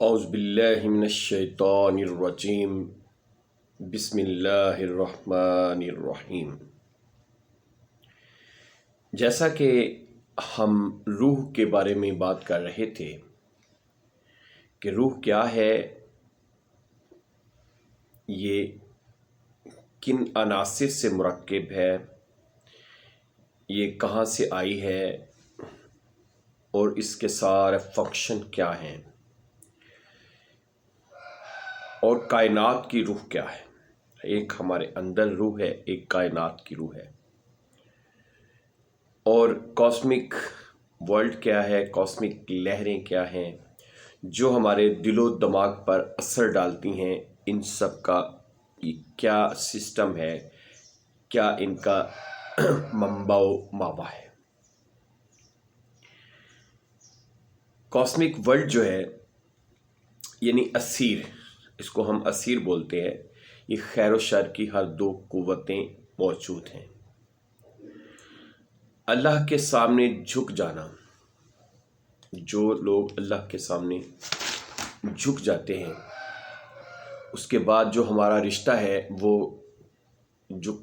اعوذ باللہ من الشیطان الرجیم بسم اللہ الرحمن الرحیم۔ جیسا کہ ہم روح کے بارے میں بات کر رہے تھے کہ روح کیا ہے، یہ کن عناصر سے مرکب ہے، یہ کہاں سے آئی ہے اور اس کے سارے فنکشن کیا ہیں، اور کائنات کی روح کیا ہے۔ ایک ہمارے اندر روح ہے، ایک کائنات کی روح ہے، اور کاسمک ورلڈ کیا ہے، کاسمک لہریں کیا ہیں جو ہمارے دل و دماغ پر اثر ڈالتی ہیں۔ ان سب کا کیا سسٹم ہے، کیا ان کا منبع و ماوا ہے۔ کاسمک ورلڈ جو ہے یعنی اسیر، اس کو ہم اسیر بولتے ہیں، یہ خیر و شر کی ہر دو قوتیں موجود ہیں۔ اللہ کے سامنے جھک جانا، جو لوگ اللہ کے سامنے جھک جاتے ہیں، اس کے بعد جو ہمارا رشتہ ہے وہ جو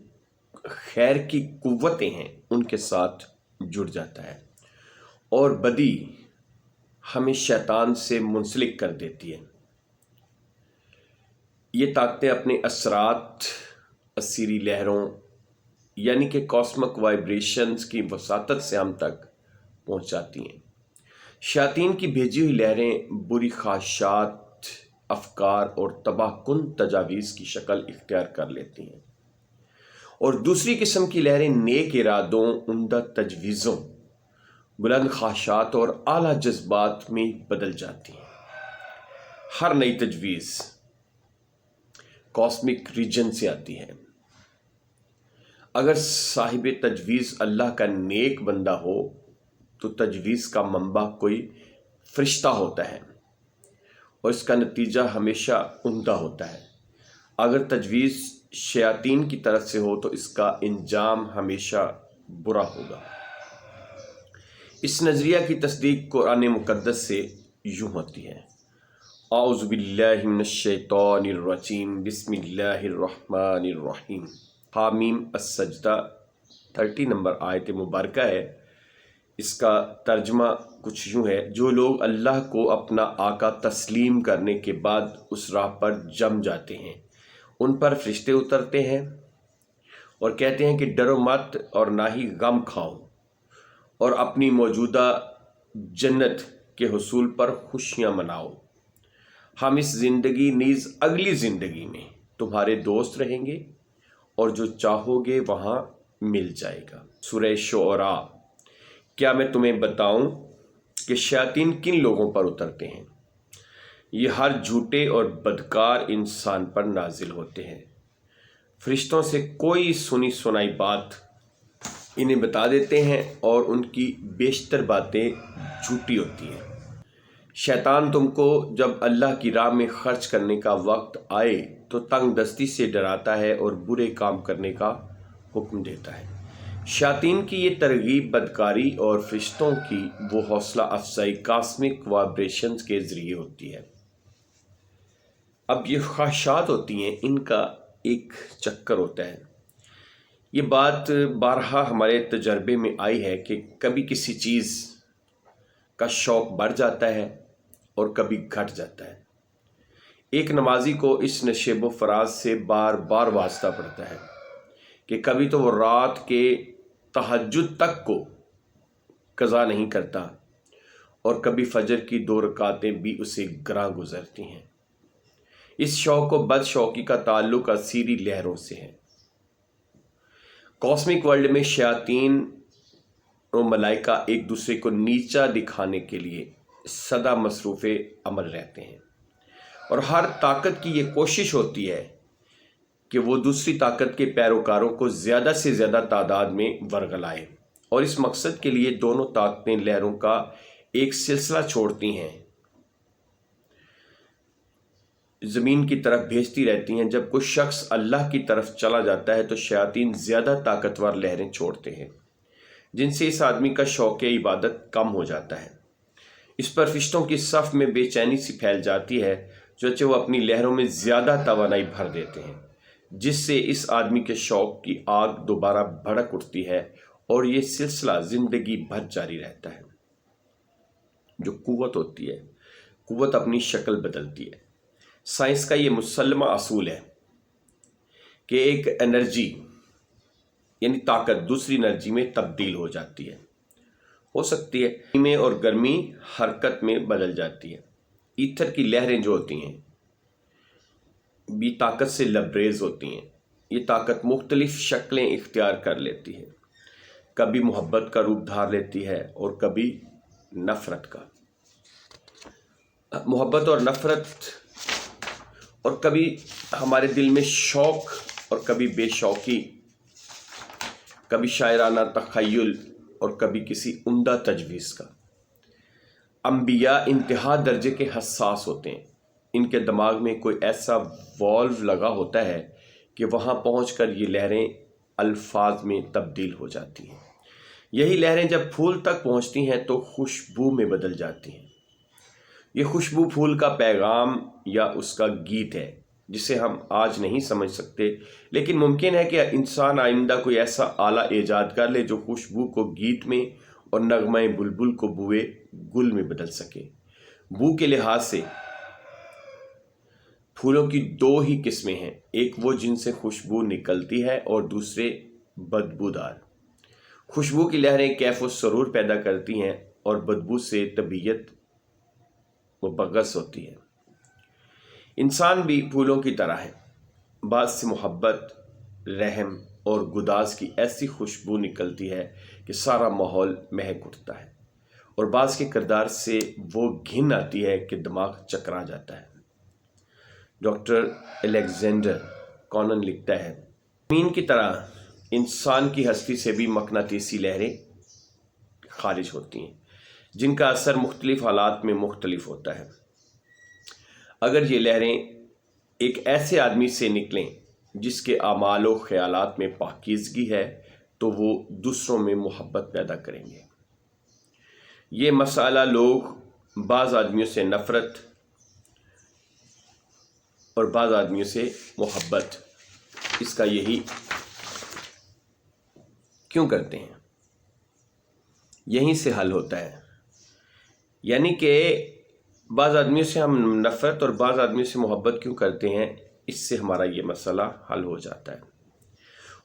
خیر کی قوتیں ہیں ان کے ساتھ جڑ جاتا ہے، اور بدی ہمیں شیطان سے منسلک کر دیتی ہے۔ یہ طاقتیں اپنے اثرات اسیری لہروں یعنی کہ کاسمک وائبریشنز کی وساطت سے ہم تک پہنچاتی ہیں۔ شیاطین کی بھیجی ہوئی لہریں بری خواہشات، افکار اور تباہ کن تجاویز کی شکل اختیار کر لیتی ہیں، اور دوسری قسم کی لہریں نیک ارادوں، عمدہ تجویزوں، بلند خواہشات اور اعلیٰ جذبات میں بدل جاتی ہیں۔ ہر نئی تجویز کاسمک ریجن سے آتی ہے۔ اگر صاحب تجویز اللہ کا نیک بندہ ہو تو تجویز کا منبع کوئی فرشتہ ہوتا ہے، اور اس کا نتیجہ ہمیشہ عمدہ ہوتا ہے۔ اگر تجویز شیاطین کی طرف سے ہو تو اس کا انجام ہمیشہ برا ہوگا۔ اس نظریہ کی تصدیق قرآن مقدس سے یوں ہوتی ہے: اعوذ باللہ من الشیطان الرجیم بسم اللہ الرحمن الرحیم۔ حامیم السجدہ 30 نمبر آیت مبارکہ ہے۔ اس کا ترجمہ کچھ یوں ہے: جو لوگ اللہ کو اپنا آقا تسلیم کرنے کے بعد اس راہ پر جم جاتے ہیں، ان پر فرشتے اترتے ہیں اور کہتے ہیں کہ ڈرو مت اور نہ ہی غم کھاؤ، اور اپنی موجودہ جنت کے حصول پر خوشیاں مناؤ۔ ہم اس زندگی نیز اگلی زندگی میں تمہارے دوست رہیں گے، اور جو چاہو گے وہاں مل جائے گا۔ سورہ شعراء۔ کیا میں تمہیں بتاؤں کہ شیاطین کن لوگوں پر اترتے ہیں؟ یہ ہر جھوٹے اور بدکار انسان پر نازل ہوتے ہیں۔ فرشتوں سے کوئی سنی سنائی بات انہیں بتا دیتے ہیں، اور ان کی بیشتر باتیں جھوٹی ہوتی ہیں۔ شیطان تم کو جب اللہ کی راہ میں خرچ کرنے کا وقت آئے تو تنگ دستی سے ڈراتا ہے اور برے کام کرنے کا حکم دیتا ہے۔ شیاطین کی یہ ترغیب بدکاری اور فرشتوں کی وہ حوصلہ افزائی کاسمک وائبریشنز کے ذریعے ہوتی ہے۔ اب یہ خواہشات ہوتی ہیں، ان کا ایک چکر ہوتا ہے۔ یہ بات بارہا ہمارے تجربے میں آئی ہے کہ کبھی کسی چیز کا شوق بڑھ جاتا ہے اور کبھی گھٹ جاتا ہے۔ ایک نمازی کو اس نشیب و فراز سے بار بار واسطہ پڑتا ہے کہ کبھی تو وہ رات کے تہجد تک کو قضا نہیں کرتا، اور کبھی فجر کی 2 رکعتیں بھی اسے گراں گزرتی ہیں۔ اس شوق و بد شوقی کا تعلق اسیری لہروں سے ہے۔ کاسمک ورلڈ میں شیاطین و ملائکہ ایک دوسرے کو نیچا دکھانے کے لیے سدا مصروف عمل رہتے ہیں، اور ہر طاقت کی یہ کوشش ہوتی ہے کہ وہ دوسری طاقت کے پیروکاروں کو زیادہ سے زیادہ تعداد میں ورگلائے، اور اس مقصد کے لیے دونوں طاقتیں لہروں کا ایک سلسلہ چھوڑتی ہیں، زمین کی طرف بھیجتی رہتی ہیں۔ جب کوئی شخص اللہ کی طرف چلا جاتا ہے تو شیاطین زیادہ طاقتور لہریں چھوڑتے ہیں، جن سے اس آدمی کا شوق عبادت کم ہو جاتا ہے۔ اس پر فرشتوں کی صف میں بے چینی سی پھیل جاتی ہے، چنانچہ وہ اپنی لہروں میں زیادہ توانائی بھر دیتے ہیں، جس سے اس آدمی کے شوق کی آگ دوبارہ بھڑک اٹھتی ہے اور یہ سلسلہ زندگی بھر جاری رہتا ہے۔ جو قوت ہوتی ہے، قوت اپنی شکل بدلتی ہے۔ سائنس کا یہ مسلمہ اصول ہے کہ ایک انرجی یعنی طاقت دوسری انرجی میں تبدیل ہو جاتی ہے، ہو سکتی ہے میں اور گرمی حرکت میں بدل جاتی ہے۔ ایتھر کی لہریں جو ہوتی ہیں بھی طاقت سے لبریز ہوتی ہیں۔ یہ طاقت مختلف شکلیں اختیار کر لیتی ہے، کبھی محبت کا روپ دھار لیتی ہے اور کبھی نفرت کا۔ محبت اور نفرت، اور کبھی ہمارے دل میں شوق اور کبھی بے شوقی، کبھی شاعرانہ تخیل اور کبھی کسی عمدہ تجویز کا۔ انبیاء انتہا درجے کے حساس ہوتے ہیں۔ ان کے دماغ میں کوئی ایسا والو لگا ہوتا ہے کہ وہاں پہنچ کر یہ لہریں الفاظ میں تبدیل ہو جاتی ہیں۔ یہی لہریں جب پھول تک پہنچتی ہیں تو خوشبو میں بدل جاتی ہیں۔ یہ خوشبو پھول کا پیغام یا اس کا گیت ہے جسے ہم آج نہیں سمجھ سکتے، لیکن ممکن ہے کہ انسان آئندہ کوئی ایسا آلہ ایجاد کر لے جو خوشبو کو گیت میں اور نغمہ بلبل کو بوئے گل میں بدل سکے۔ بو کے لحاظ سے پھولوں کی دو ہی قسمیں ہیں، ایک وہ جن سے خوشبو نکلتی ہے اور دوسرے بدبودار۔ خوشبو کی لہریں کیف و سرور پیدا کرتی ہیں اور بدبو سے طبیعت مبغض ہوتی ہے۔ انسان بھی پھولوں کی طرح ہے، بعض سے محبت، رحم اور گداز کی ایسی خوشبو نکلتی ہے کہ سارا ماحول مہک اٹھتا ہے، اور بعض کے کردار سے وہ گھن آتی ہے کہ دماغ چکرا جاتا ہے۔ ڈاکٹر الیگزینڈر کونن لکھتا ہے، زمین کی طرح انسان کی ہستی سے بھی مقناطیسی لہریں خارج ہوتی ہیں جن کا اثر مختلف حالات میں مختلف ہوتا ہے۔ اگر یہ لہریں ایک ایسے آدمی سے نکلیں جس کے اعمال و خیالات میں پاکیزگی ہے تو وہ دوسروں میں محبت پیدا کریں گے۔ یہ مسئلہ لوگ بعض آدمیوں سے نفرت اور بعض آدمیوں سے محبت، اس کا یہی کیوں کرتے ہیں؟ یہیں سے حل ہوتا ہے، یعنی کہ بعض آدمیوں سے ہم نفرت اور بعض آدمیوں سے محبت کیوں کرتے ہیں، اس سے ہمارا یہ مسئلہ حل ہو جاتا ہے۔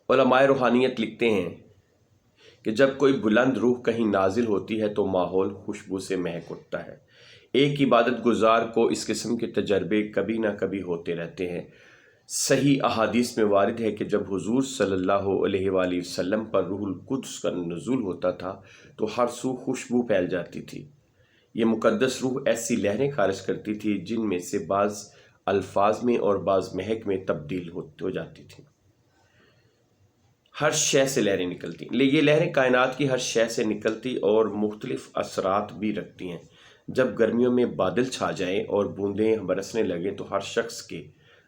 علماء روحانیت لکھتے ہیں کہ جب کوئی بلند روح کہیں نازل ہوتی ہے تو ماحول خوشبو سے مہک اٹھتا ہے۔ ایک عبادت گزار کو اس قسم کے تجربے کبھی نہ کبھی ہوتے رہتے ہیں۔ صحیح احادیث میں وارد ہے کہ جب حضور صلی اللہ علیہ وآلہ وسلم پر روح القدس کا نزول ہوتا تھا تو ہر سو خوشبو پھیل جاتی تھی۔ یہ مقدس روح ایسی لہریں خارج کرتی تھی جن میں سے بعض الفاظ میں اور بعض مہک میں تبدیل ہو جاتی تھی۔ ہر شے سے لہریں نکلتی، یہ لہریں کائنات کی ہر شے سے نکلتی اور مختلف اثرات بھی رکھتی ہیں۔ جب گرمیوں میں بادل چھا جائیں اور بوندیں برسنے لگیں تو ہر شخص کے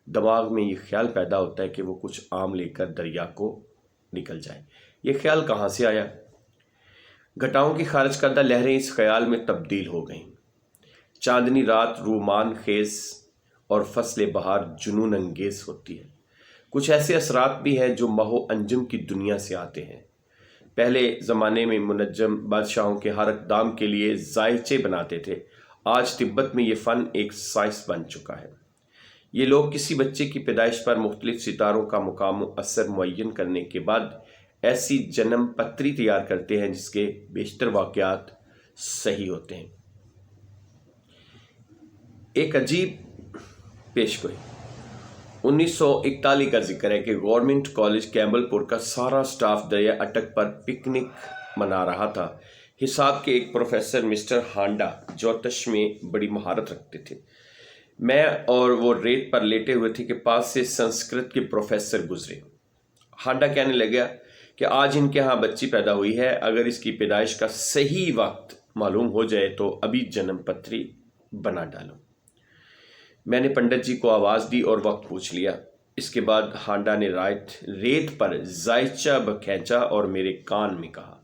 دماغ میں یہ خیال پیدا ہوتا ہے کہ وہ کچھ آم لے کر دریا کو نکل جائے۔ یہ خیال کہاں سے آیا؟ گھٹاؤں کی خارج کردہ لہریں اس خیال میں تبدیل ہو گئیں۔ چاندنی رات رومان خیز اور فصل بہار جنون انگیز ہوتی ہے۔ کچھ ایسے اثرات بھی ہیں جو مہو انجم کی دنیا سے آتے ہیں۔ پہلے زمانے میں منجم بادشاہوں کے ہر اقدام کے لیے ذائچے بناتے تھے، آج تبت میں یہ فن ایک سائنس بن چکا ہے۔ یہ لوگ کسی بچے کی پیدائش پر مختلف ستاروں کا مقام و اثر معین کرنے کے بعد ایسی جنم پتری تیار کرتے ہیں جس کے بیشتر واقعات صحیح ہوتے ہیں۔ ایک عجیب پیش گوئی 1941 کا ذکر ہے کہ گورنمنٹ کالج کیمبل پور کا سارا سٹاف دریا اٹک پر پکنک منا رہا تھا۔ حساب کے ایک پروفیسر مسٹر ہانڈا جوتش میں بڑی مہارت رکھتے تھے۔ میں اور وہ ریت پر لیٹے ہوئے تھے کہ پاس سے سنسکرت کے پروفیسر گزرے۔ ہانڈا کہنے لگا کہ آج ان کے ہاں بچی پیدا ہوئی ہے، اگر اس کی پیدائش کا صحیح وقت معلوم ہو جائے تو ابھی جنم پتری بنا ڈالو۔ میں نے پنڈت جی کو آواز دی اور وقت پوچھ لیا۔ اس کے بعد ہانڈا نے ریت پر ذائچہ کھینچا اور میرے کان میں کہا،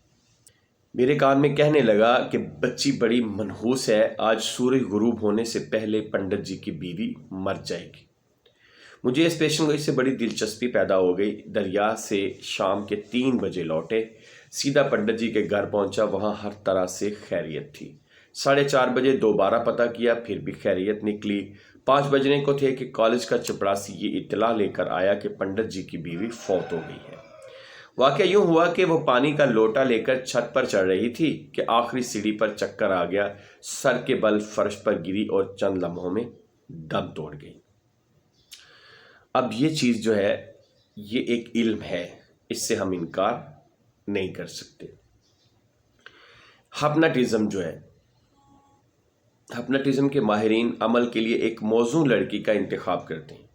میرے کان میں کہنے لگا کہ بچی بڑی منحوس ہے، آج سورج غروب ہونے سے پہلے پنڈت جی کی بیوی مر جائے گی۔ مجھے اس پیشن گوئی سے بڑی دلچسپی پیدا ہو گئی۔ دریا سے شام کے 3 بجے لوٹے، سیدھا پنڈت جی کے گھر پہنچا، وہاں ہر طرح سے خیریت تھی۔ 4:30 بجے دوبارہ پتہ کیا، پھر بھی خیریت نکلی۔ 5 بجنے کو تھے کہ کالج کا چپڑاسی یہ اطلاع لے کر آیا کہ پنڈت جی کی بیوی فوت ہو گئی ہے۔ واقعہ یوں ہوا کہ وہ پانی کا لوٹا لے کر چھت پر چڑھ رہی تھی کہ آخری سیڑھی پر چکر آ گیا، سر کے بل فرش پر گری اور چند لمحوں میں دم توڑ گئی۔ اب یہ چیز جو ہے یہ ایک علم ہے، اس سے ہم انکار نہیں کر سکتے۔ ہپناٹزم جو ہے، ہپناٹزم کے ماہرین عمل کے لیے ایک موزوں لڑکی کا انتخاب کرتے ہیں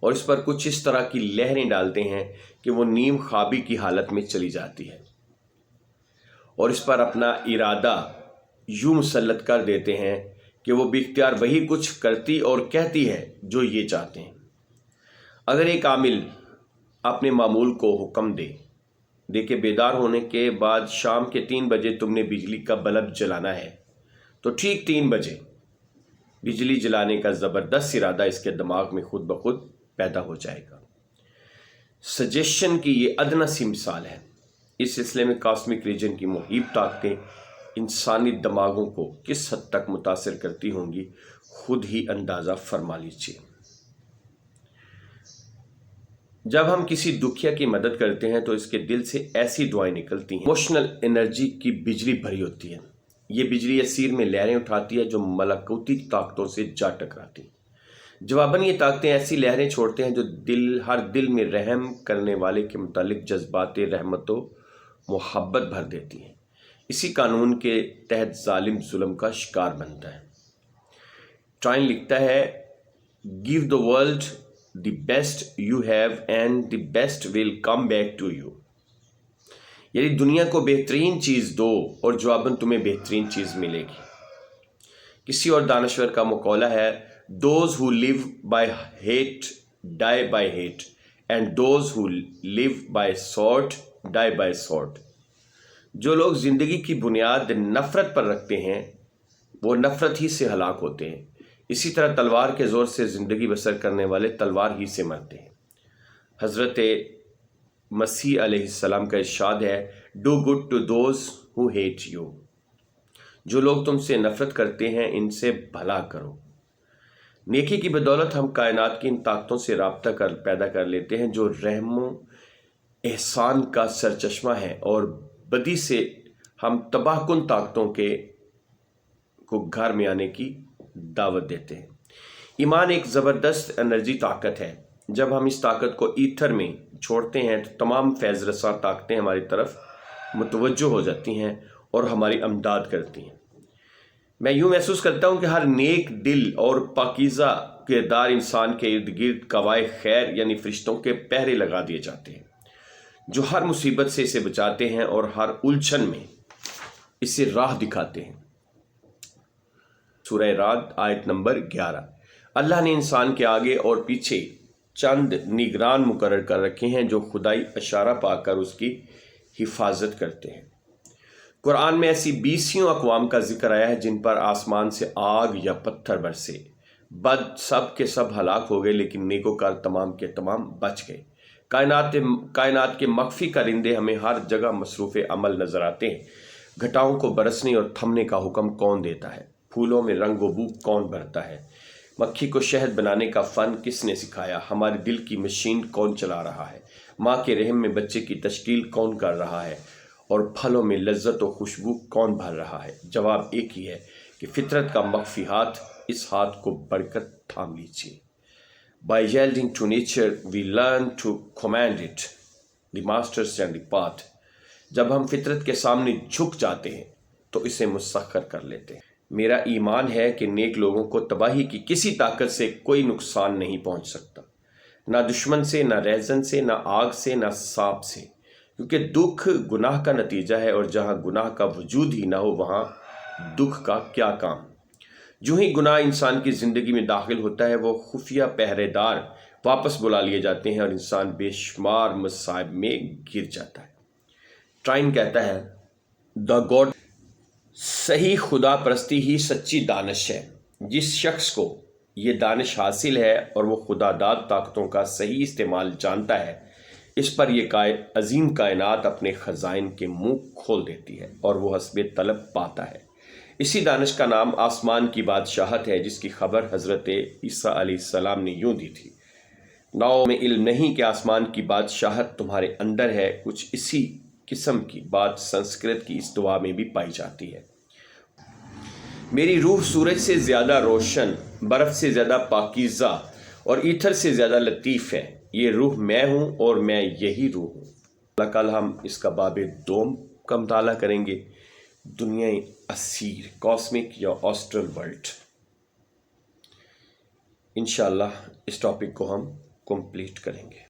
اور اس پر کچھ اس طرح کی لہریں ڈالتے ہیں کہ وہ نیم خوابی کی حالت میں چلی جاتی ہے، اور اس پر اپنا ارادہ یوں مسلط کر دیتے ہیں کہ وہ باختیار وہی کچھ کرتی اور کہتی ہے جو یہ چاہتے ہیں۔ اگر ایک عامل اپنے معمول کو حکم دے کہ بیدار ہونے کے بعد شام کے 3 بجے تم نے بجلی کا بلب جلانا ہے، تو ٹھیک 3 بجے بجلی جلانے کا زبردست ارادہ اس کے دماغ میں خود بخود پیدا ہو جائے گا۔ سجیشن کی یہ ادنی سی مثال ہے۔ اس سلسلے میں کاسمک ریجن کی محیط طاقتیں انسانی دماغوں کو کس حد تک متاثر کرتی ہوں گی، خود ہی اندازہ فرما لیجیے۔ جب ہم کسی دکھیا کی مدد کرتے ہیں تو اس کے دل سے ایسی دعائیں نکلتی ہیں، ایموشنل انرجی کی بجلی بھری ہوتی ہے۔ یہ بجلی اسیر میں لہریں اٹھاتی ہے جو ملکوتی طاقتوں سے جا ٹکراتی ہیں۔ جواباً یہ طاقتیں ایسی لہریں چھوڑتے ہیں جو ہر دل میں رحم کرنے والے کے متعلق جذبات رحمت و محبت بھر دیتی ہیں۔ اسی قانون کے تحت ظالم ظلم کا شکار بنتا ہے۔ ٹرائن لکھتا ہے، "Give the world the best you have and the best will come back to you"، یعنی دنیا کو بہترین چیز دو اور جواباً تمہیں بہترین چیز ملے گی۔ کسی اور دانشور کا مقولہ ہے، "Those who live by hate die by hate and those who live by sword die by sword"۔ جو لوگ زندگی کی بنیاد نفرت پر رکھتے ہیں وہ نفرت ہی سے ہلاک ہوتے ہیں، اسی طرح تلوار کے زور سے زندگی بسر کرنے والے تلوار ہی سے مرتے ہیں۔ حضرت مسیح علیہ السلام کا ارشاد ہے، "Do good to those who hate you"، جو لوگ تم سے نفرت کرتے ہیں ان سے بھلا کرو۔ نیکی کی بدولت ہم کائنات کی ان طاقتوں سے رابطہ پیدا کر لیتے ہیں جو رحم و احسان کا سرچشمہ ہے، اور بدی سے ہم تباہ کن طاقتوں کو گھر میں آنے کی دعوت دیتے ہیں۔ ایمان ایک زبردست انرجی طاقت ہے۔ جب ہم اس طاقت کو ایتھر میں چھوڑتے ہیں تو تمام فیض رساں طاقتیں ہماری طرف متوجہ ہو جاتی ہیں اور ہماری امداد کرتی ہیں۔ میں یوں محسوس کرتا ہوں کہ ہر نیک دل اور پاکیزہ کردار انسان کے ارد گرد کوائے خیر یعنی فرشتوں کے پہرے لگا دیے جاتے ہیں، جو ہر مصیبت سے اسے بچاتے ہیں اور ہر الجھن میں اسے راہ دکھاتے ہیں۔ سورہ رعد آیت نمبر 11۔ اللہ نے انسان کے آگے اور پیچھے چند نگران مقرر کر رکھے ہیں جو خدائی اشارہ پا کر اس کی حفاظت کرتے ہیں۔ قرآن میں ایسی 20 اقوام کا ذکر آیا ہے جن پر آسمان سے آگ یا پتھر برسے، بد سب کے سب ہلاک ہو گئے لیکن نیکوکار تمام کے تمام بچ گئے۔ کائنات کے مخفی کرندے ہمیں ہر جگہ مصروف عمل نظر آتے ہیں۔ گھٹاؤں کو برسنے اور تھمنے کا حکم کون دیتا ہے؟ پھولوں میں رنگ و بو کون بھرتا ہے؟ مکھی کو شہد بنانے کا فن کس نے سکھایا؟ ہمارے دل کی مشین کون چلا رہا ہے؟ ماں کے رحم میں بچے کی تشکیل کون کر رہا ہے؟ اور پھلوں میں لذت و خوشبو کون بھر رہا ہے؟ جواب ایک ہی ہے کہ فطرت کا مخفی ہاتھ، اس ہاتھ کو بڑھ کر تھام لیجیے۔ By yielding to nature, we learn to command it, the masters and the path۔ جب ہم فطرت کے سامنے جھک جاتے ہیں تو اسے مسخر کر لیتے ہیں۔ میرا ایمان ہے کہ نیک لوگوں کو تباہی کی کسی طاقت سے کوئی نقصان نہیں پہنچ سکتا، نہ دشمن سے، نہ رہزن سے، نہ آگ سے، نہ سانپ سے، کیونکہ دکھ گناہ کا نتیجہ ہے، اور جہاں گناہ کا وجود ہی نہ ہو وہاں دکھ کا کیا کام۔ جو ہی گناہ انسان کی زندگی میں داخل ہوتا ہے وہ خفیہ پہرے دار واپس بلا لیے جاتے ہیں اور انسان بے شمار مصائب میں گر جاتا ہے۔ ٹرائن کہتا ہے، دا گاڈ، صحیح خدا پرستی ہی سچی دانش ہے۔ جس شخص کو یہ دانش حاصل ہے اور وہ خدا داد طاقتوں کا صحیح استعمال جانتا ہے، اس پر یہ عظیم کائنات اپنے خزائن کے منہ کھول دیتی ہے اور وہ حسب طلب پاتا ہے۔ اسی دانش کا نام آسمان کی بادشاہت ہے، جس کی خبر حضرت عیسیٰ علیہ السلام نے یوں دی تھی: ناؤ میں علم نہیں کہ آسمان کی بادشاہت تمہارے اندر ہے۔ کچھ اسی قسم کی بات سنسکرت کی اس دعا میں بھی پائی جاتی ہے: میری روح سورج سے زیادہ روشن، برف سے زیادہ پاکیزہ اور ایتھر سے زیادہ لطیف ہے۔ یہ روح میں ہوں اور میں یہی روح ہوں۔ کل ہم اس کا باب دوم کا مطالعہ کریں گے، دنیائے اسیر، کاسمک یا آسٹرل ورلڈ۔ انشاءاللہ اس ٹاپک کو ہم کمپلیٹ کریں گے۔